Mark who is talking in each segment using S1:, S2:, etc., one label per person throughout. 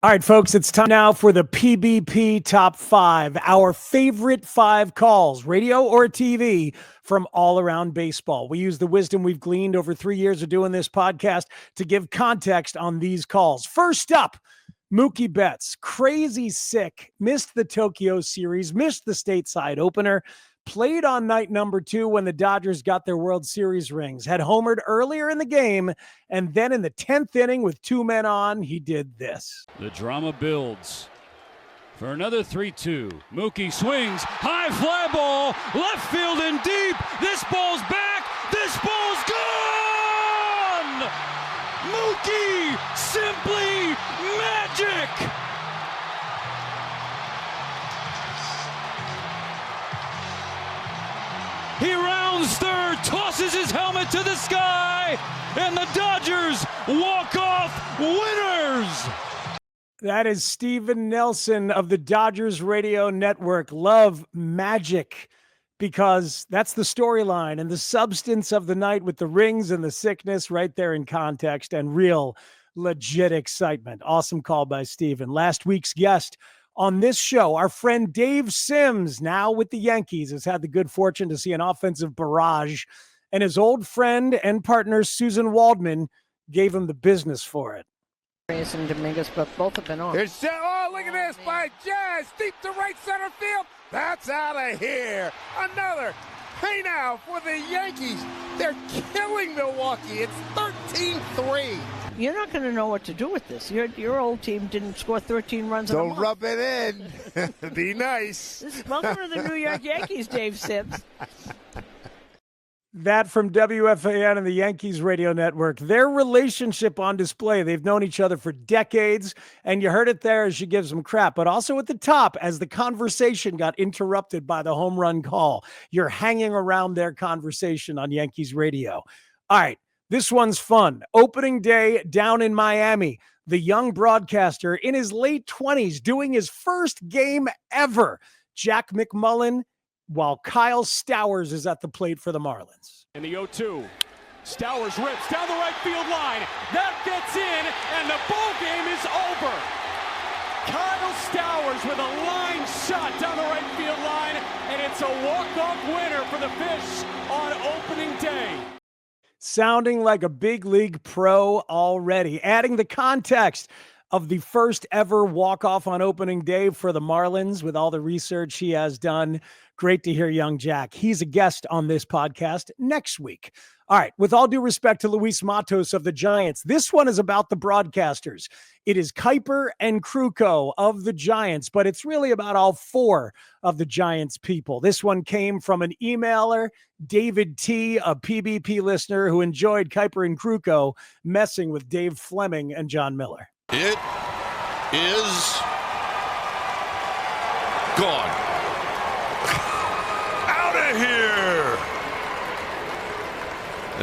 S1: All right, folks, it's time now for the PBP Top 5, our favorite 5 calls, radio or TV, from all around baseball. We use the wisdom we've gleaned over 3 years of doing this podcast to give context on these calls. First up, Mookie Betts, crazy sick, missed the Tokyo series, missed the stateside opener, played on night number 2 when the Dodgers got their World Series rings, had homered earlier in the game, and then in the 10th inning with 2 men on, he did this.
S2: The drama builds for another 3-2. Mookie swings, high fly ball, left field and deep. This ball's back, this ball's gone! Mookie, simply magic! He rounds third, tosses his helmet to the sky, and the Dodgers walk off winners.
S1: That is Steven Nelson of the Dodgers Radio Network. Love magic, because that's the storyline and the substance of the night with the rings and the sickness right there in context and real legit excitement. Awesome call by Steven. Last week's guest on this show, our friend Dave Sims, now with the Yankees, has had the good fortune to see an offensive barrage, and his old friend and partner Susan Waldman gave him the business for it.
S3: And Dominguez, but both have been on.
S4: Look at this by Jazz, deep to right center field. That's out of here. Another hey now for the Yankees. They're killing Milwaukee. It's 13-3.
S3: You're not going to know what to do with this. Your old team didn't score 13 runs in a month.
S4: Don't rub it in. Be nice.
S3: Welcome to the New York Yankees, Dave Sims.
S1: That from WFAN and the Yankees Radio Network. Their relationship on display. They've known each other for decades, and you heard it there as she gives them crap, but also at the top as the conversation got interrupted by the home run call. You're hanging around their conversation on Yankees Radio. All right, this one's fun. Opening day down in Miami. The young broadcaster in his late 20s doing his first game ever. Jack McMullen, while Kyle Stowers is at the plate for the Marlins.
S5: In the 0-2, Stowers rips down the right field line. That gets in, and the ball game is over. Kyle Stowers with a line shot down the right field line, and it's a walk-off winner for the Fish on opening day.
S1: Sounding like a big league pro already, adding the context of the first ever walk-off on opening day for the Marlins with all the research he has done. Great to hear young Jack. He's a guest on this podcast next week. All right, with all due respect to Luis Matos of the Giants, this one is about the broadcasters. It is Kuiper and Krukow of the Giants, but it's really about all 4 of the Giants people. This one came from an emailer, David T., a PBP listener who enjoyed Kuiper and Krukow messing with Dave Fleming and John Miller.
S6: It is gone. Out of here.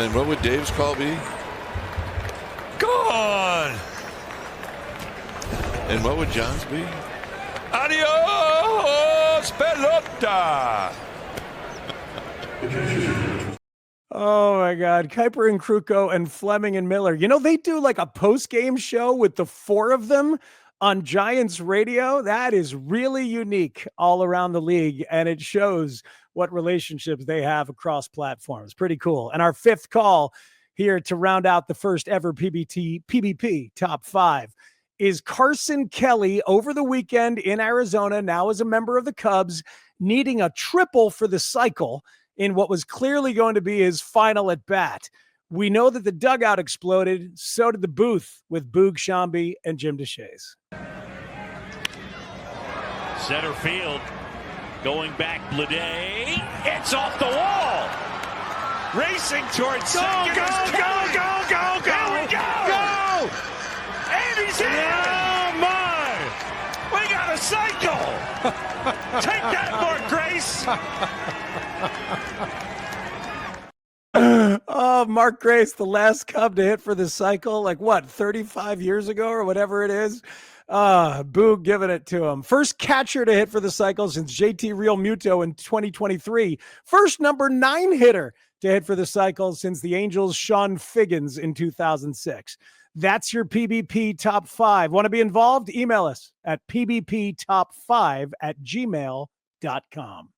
S6: And what would Dave's call be? Gone. And what would John's be? Adios, pelota.
S1: Oh my God. Kuiper and Krukow and Fleming and Miller. You know, they do like a post-game show with the 4 of them on Giants radio. That is really unique all around the league, and it shows what relationships they have across platforms. Pretty cool. And our 5th call here to round out the first ever PBP Top 5 is Carson Kelly over the weekend in Arizona, now as a member of the Cubs, needing a triple for the cycle in what was clearly going to be his final at bat. We know that the dugout exploded. So did the booth with Boog Shambi and Jim DeShays.
S7: Center field, going back, Bleday. It's off the wall. Racing towards second. Go! Here we go! And he's in! Oh, my! We got a cycle! Take that, Mark Grace!
S1: Oh, Mark Grace, the last Cub to hit for the cycle, like what, 35 years ago or whatever it is? Boog giving it to him. First catcher to hit for the cycle since JT Real Muto in 2023. First number 9 hitter to hit for the cycle since the Angels' Sean Figgins in 2006. That's your PBP top 5. Want to be involved? Email us at pbptop5@gmail.com.